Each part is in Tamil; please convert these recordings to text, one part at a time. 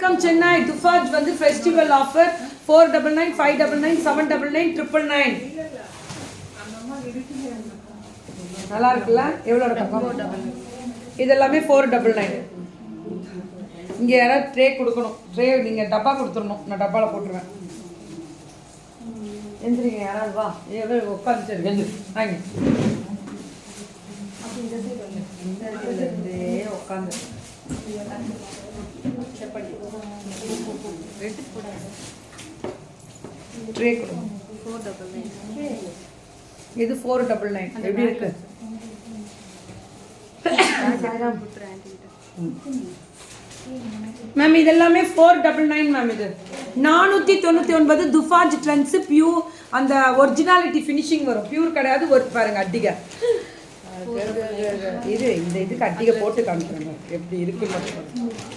வணக்கம் சென்னை துஃபாஜ் வந்து ஃபெஸ்டிவல் ஆஃபர் 499 599 799 999. நல்லா இருக்குல்ல? எவ்வளோ இருக்கும்? இதெல்லாமே 499. இங்கே யாராவது ட்ரே கொடுக்கணும். ட்ரே நீங்கள் டப்பா கொடுத்துடணும். நான் டப்பாவில் போட்டுருவேன். எந்திரிங்க யாராவது வா. எவ்வளோ உட்காந்துட்டு எந்திரி வாங்க. உட்காந்து ட்ரே கொடுங்க. இது 499. எப்படி இருக்கு? மேம் இதெல்லாமே 499 மேம். இது 499 துஃபாஜ் ட்ரெண்ட்ஸ் பியூர் அந்த ஒரிஜினாலிட்டி ஃபினிஷிங் வரும். பியூர் கிடையாது. ஒர்க் பாருங்க அட்டிகை. இது இந்த இதுக்கு அட்டிகை போட்டு காமிக்கிறேங்க எப்படி இருக்குன்னு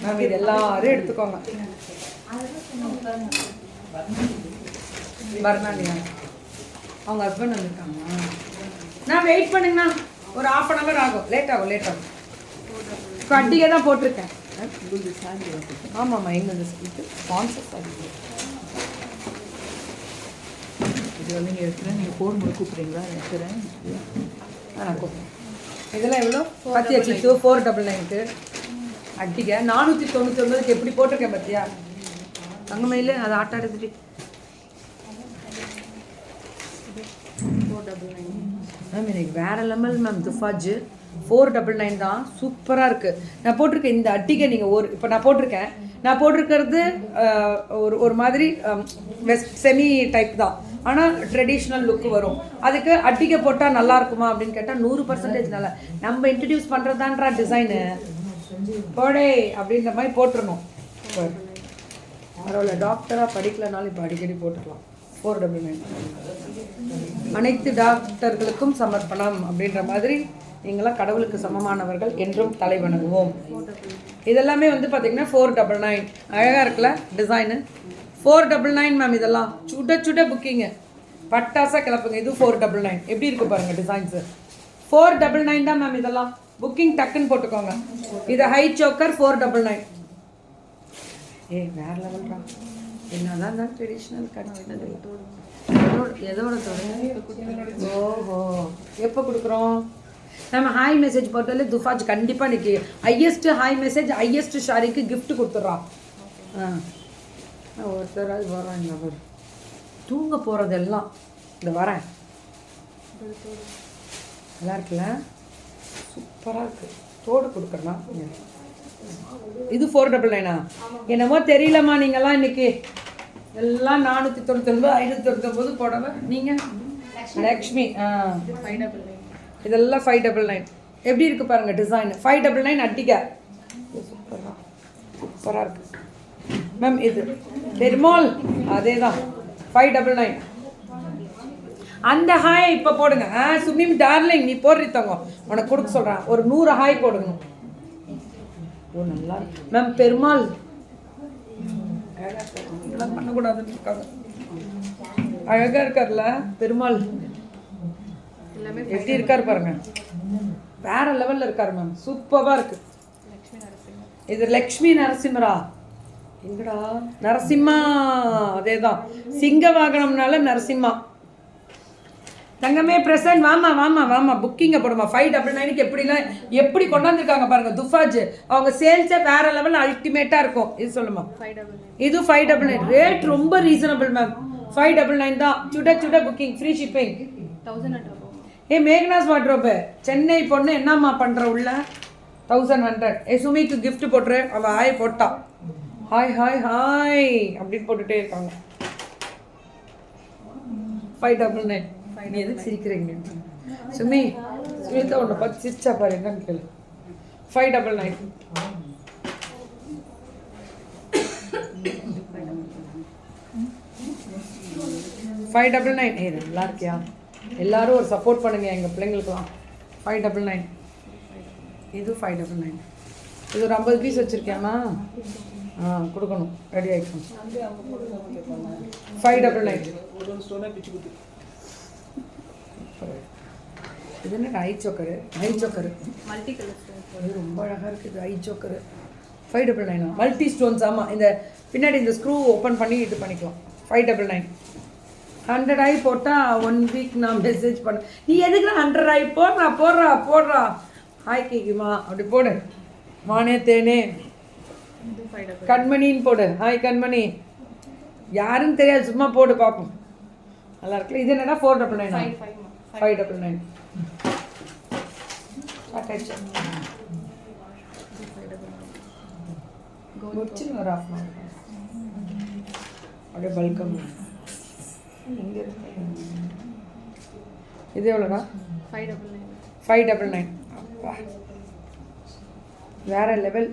மேம். இது எல்லாரும் எடுத்துக்கோங்க. பர்னாலியா அவங்க ஹஸ்பண்ட் வந்திருக்காங்க. நான் வெயிட் பண்ணுங்கண்ணா. ஒரு 1/2 hour ஆகும். லேட் ஆகும். அட்டிகை தான் போட்டிருக்கேன். ஆமாம்மா எங்கள் ஸ்பான்சர்ஸ் ஆகிடுது. இது வந்து நீங்கள் எடுத்துகிறேன். நீங்கள் ஃபோன் பண்ணி கூப்பிட்றீங்களா? எடுத்துகிறேன். நான் கூப்பிட்றேன். இதெல்லாம் எவ்வளோ? 499க்கு அட்டிகை. 499க்கு எப்படி போட்டிருக்கேன் பார்த்தியா? தங்கமயில் அதை ஆட்டா எடுத்துட்டு 499 மேம். எனக்கு வேறு லெவல் மேம். துஃபாஜ் 499 தான். சூப்பராக இருக்குது. நான் போட்டிருக்கேன் இந்த அட்டிகை. நீங்கள் இப்போ நான் போட்டிருக்கிறது ஒரு மாதிரி செமி டைப் தான். ஆனால் ட்ரெடிஷ்னல் லுக்கு வரும். அதுக்கு அட்டிகை போட்டால் நல்லா இருக்குமா அப்படின்னு கேட்டால் 100% நல்லா. நம்ம இன்ட்ரடியூஸ் பண்ணுறதான்றா டிசைனு போடே அப்படின்ற மாதிரி போட்டுருணும். பரவாயில்ல, டாக்டராக படிக்கலனாலும் இப்போ அடிக்கடி போட்டுக்கலாம். 499 அனைத்து டாக்டர்களுக்கும் சமர்ப்பணம் அப்படின்ற மாதிரி. நீங்களாம் கடவுளுக்கு சமமானவர்கள் என்றும் தலை வணங்குவோம். இதெல்லாமே வந்து பார்த்தீங்கன்னா 499. அழகாக இருக்குல்ல டிசைனு? 499 மேம். இதெல்லாம் சுட புக்கிங்கு பட்டாசாக கிளப்புங்க. இது 499. எப்படி இருக்குது பாருங்கள் டிசைன்ஸு. 499 தான் மேம். இதெல்லாம் புக்கிங் டக்குன்னு போட்டுக்கோங்க. இது ஹை சோக்கர் 499. வேறு லெவல்ரா. என்னதான் தான் ட்ரெடிஷ்னல் கட் எதோட தொடங்க. ஓஹோ, எப்போ கொடுக்குறோம் நம்ம? ஹாய் மெசேஜ் பொறுத்தவரை துஃபாஜ் கண்டிப்பாக இன்னைக்கு ஹையஸ்ட் ஹாய் மெசேஜ் ஹையஸ்ட் ஷாரிக்கு கிஃப்ட் கொடுத்துட்றான். ஒருத்தராது வரோம். இந்த மாதிரி தூங்க போகிறதெல்லாம் இந்த வரேன். நல்லா இருக்குல்ல? சூப்பராக இருக்குது. தோடு கொடுக்கணும். இது 499. என்னமோ தெரியலம்மா. நீங்கள்லாம் இன்னைக்கு எல்லாம் 499 599 போடவை. நீங்கள் லக்ஷ்மி இதெல்லாம் 599. எப்படி இருக்குது பாருங்கள் டிசைன். 599 அட்டிகை. சூப்பராக இருக்குது மேம். இது பெருமாள் அதே தான் 599. அந்த ஹாய் இப்போ போடுங்க. சுமிம் டார்லிங் நீ போடுறீங்க உனக்கு கொடுக்க சொல்கிறேன். ஒரு 100 ஹாய் போடுங்க. ஓ நல்லா மேம். பெருமாள் பண்ணக்கூடாதுன்னு இருக்காங்க. அழகாக இருக்கார்ல பெருமாள். எப்படி இருக்காரு பாருங்க. வேற லெவலில் இருக்காரு மேம். சூப்பராக இருக்கு. இது லக்ஷ்மி நரசிம்மரா? எங்கடா நரசிம்மா? அதே தான். சிங்க வாகனம்னால நரசிம்மா. தங்கமே பிரசன்ட். வாமா புக்கிங்கை போடுமா. 599க்கு எப்படி கொண்டாந்துருக்காங்க பாருங்க துஃபாஜ். அவங்க சேல்ஸே வேற லெவலில் அல்டிமேட்டாக இருக்கும். இது சொல்லுமா. இது 599. ரேட் ரொம்ப ரீசனபிள் மேம். 599 தான். சுட புக்கிங் ஃப்ரீ ஷிப்பிங். 1000. மேக்னாஸ் வாட்ரோப்பு சென்னை பொண்ணு என்னம்மா பண்ணுற உள்ள 1100. சுமிக்கு கிஃப்ட் போட்டுரு. அவள் ஹாய் போட்டா. ஹாய் அப்படின்னு போட்டுகிட்டே இருக்காங்க. 599. நீ எதுக்கு சிரிக்கிறீங்க சுமிதா? உன்னை பார்த்து சிரிச்சா பாரு என்னன்னு கேளு. 599. நல்லா இருக்கியா? எல்லாரும் ஒரு சப்போர்ட் பண்ணுங்க எங்கள் பிள்ளைங்களுக்குலாம். 599. இது 599. இது ஒரு 50 பீஸ் வச்சுருக்கேம்மா. கொடுக்கணும். ரெடி ஆகிக்கணும். 599. இது என்ன ஐ சோக்கரு? Multi colour. இது ரொம்ப அழகாக இருக்குது. ஐ சோக்கரு 599 மல்டி ஸ்டோன்ஸ். ஆமாம், இந்த பின்னாடி இந்த ஸ்க்ரூ ஓப்பன் பண்ணி இது பண்ணிக்கலாம். 599 100 ஆகி போட்டால் 1 வீக் நான் மெசேஜ் பண்ணேன். நீ எதுக்கு 100 ஆகி போடுறா ஹாய் கேக்குமா அப்படி போடு. மானே தேனே கண்மணின்னு போடு. ஹாய் கண்மணி, யாருன்னு தெரியாது, சும்மா போடு பார்ப்போம். நல்லா இருக்குல்ல. இது என்னன்னா 499 599 முடிச்சுன்னு ஒரு ஆஃப் அப்படியே பல்கம். இங்கே இது எவ்வளோடா? 599 அப்பா வேற லெவல்.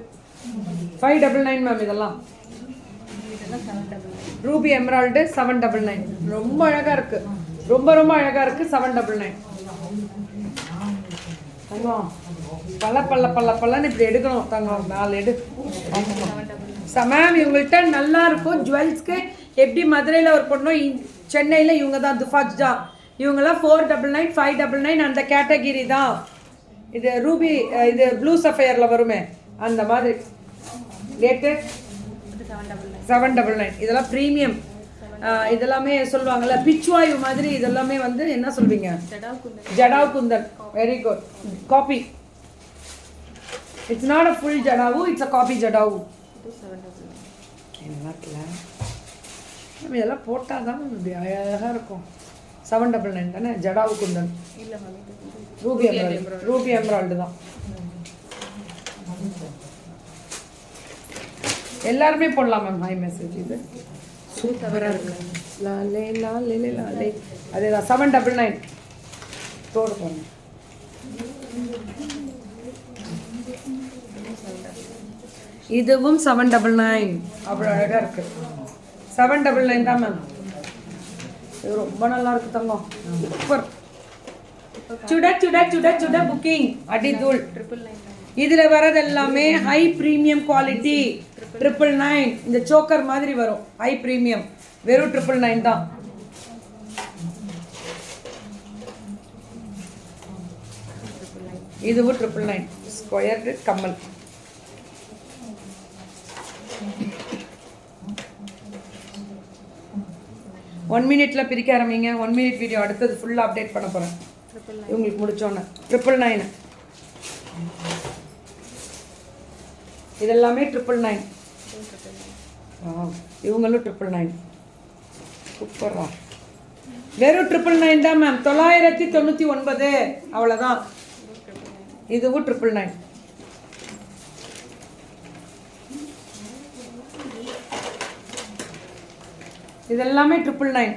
599 மேம். இதெல்லாம் ரூபி எமரால்டு 799. ரொம்ப அழகாக இருக்குது, ரொம்ப ரொம்ப அழகாக இருக்குது. 799 தங்கம். பல்லன்னு இப்படி எடுக்கணும் தங்கம். 4 எடு மேம். இவங்கள்ட்ட நல்லா இருக்கும் ஜுவல்ஸ்க்கு. எப்படி மதுரையில் ஒர்க் பண்ணணும், சென்னையில் இவங்க தான் துஃபாஜ்ஜா. இவங்கெல்லாம் 499 599 அந்த கேட்டகிரி தான். இது ரூபி, இது ப்ளூ சஃபயரில் வருமே அந்த மாதிரி. ரேட்டு 799. இதெல்லாம் ப்ரீமியம். இதெல்லாமே சொல்லுவாங்கள்ல பிச்சுவாயு மாதிரி. இதெல்லாமே வந்து என்ன சொல்வீங்க? Jadau kundan. Very good. Copy. It's not a full jadau, it's a copy jadau. நல்லா இருக்குல்ல? நம்ம இதெல்லாம் போட்டால் தான் இப்படி அழகாக இருக்கும். 799 தானே? Jadau kundan. Ruby emerald. Ruby emerald தான். எல்லாருமே போடலாம் மேம் ஹாய் மெசேஜ். இது சூப்பராக இருக்கு. லாலே லாலே லாலே அதே தான். 799 போடு போங்க. இதுவும் 799. அவ்வளோ அழகாக இருக்குது. 799 தான் மேம். இது ரொம்ப நல்லா இருக்கு தங்கம். சூப்பர். சுட சுட சுட சுட புக்கிங் அடிதூள். இதில் வரது எல்லாமே ஹை ப்ரீமியம் குவாலிட்டி. 999. இந்த சோக்கர் மாதிரி வரும். High premium. வெறும் 999 தான். இதுவும் 999 ஸ்கொயர்டு கம்மல். ஒன் மினிட்ல பிரிக்க ஆரம்பிங்க. 1 மினிட் வீடியோ அடுத்தது ஃபுல்லாக அப்டேட் பண்ண போகிறேன் இவங்களுக்கு முடிச்சோன்னே. 999 இதெல்லாமே 999. இவங்களும் 999. சூப்பரா. வெறும் 999 தான் மேம். 999 அவ்வளோதான். இதுவும் 999. இதெல்லாமே 999.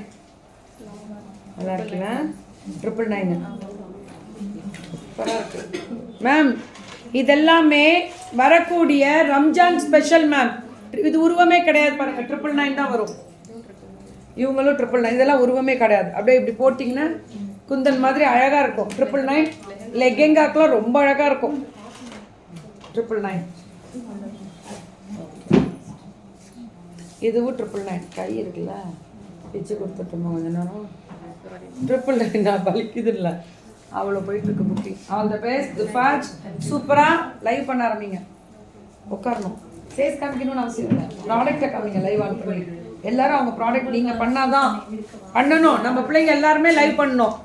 நல்லா இருக்குல்ல? 999 சூப்பராக இருக்கு மேம். இதெல்லாமே வரக்கூடிய ரம்ஜான் ஸ்பெஷல் மேம். இது உருவமே கிடையாது பாருங்க. 999 தான் வரும். இவங்களும் 999. இதெல்லாம் உருவமே கிடையாது. அப்படியே இப்படி போட்டிங்கன்னா குந்தன் மாதிரி அழகாக இருக்கும். 999 லெகெங்காக்கெலாம் ரொம்ப அழகாக இருக்கும். 999 இதுவும் 999. கை இருக்குல்ல, பிச்சு கொடுத்துட்டோமா கொஞ்ச நேரம். 999 நான் பலிக்குது இல்லை, அவ்வளோ போயிட்டுருக்கு புக்கிங். ஆல் த பெஸ்ட் துஃபாஜ். சூப்பராக லைவ் பண்ண ஆரம்பிங்க. உட்காரணும். சேஸ் காமிக்கணும்னு அவசியம் இல்லை. ப்ராடக்டை காமிங்க லைவ் ஆன் பண்ணி. எல்லாரும் அவங்க ப்ராடக்ட் நீங்கள் பண்ணாதான் பண்ணணும். நம்ம பிள்ளைங்க எல்லாருமே லைவ் பண்ணணும்.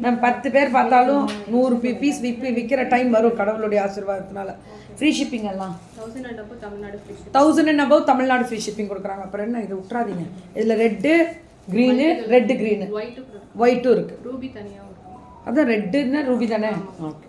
நம்ம 10 பேர் பார்த்தாலும் 100 பீஸ் விற்கிற டைம் வரும் கடவுளுடைய ஆசீர்வாதத்தினால. ஃப்ரீ ஷிப்பிங் எல்லாம் 1000 and above Tamil Nadu free shipping கொடுக்குறாங்க. அப்புறம் என்ன, இதை விட்றாதீங்க. இதில் ரெட்டு க்ரீனு, ரெட்டு க்ரீனு, ஒயிட்டும் இருக்குது. அதான் ரெட்டுன்னா ரூபி தானே. ஓகே.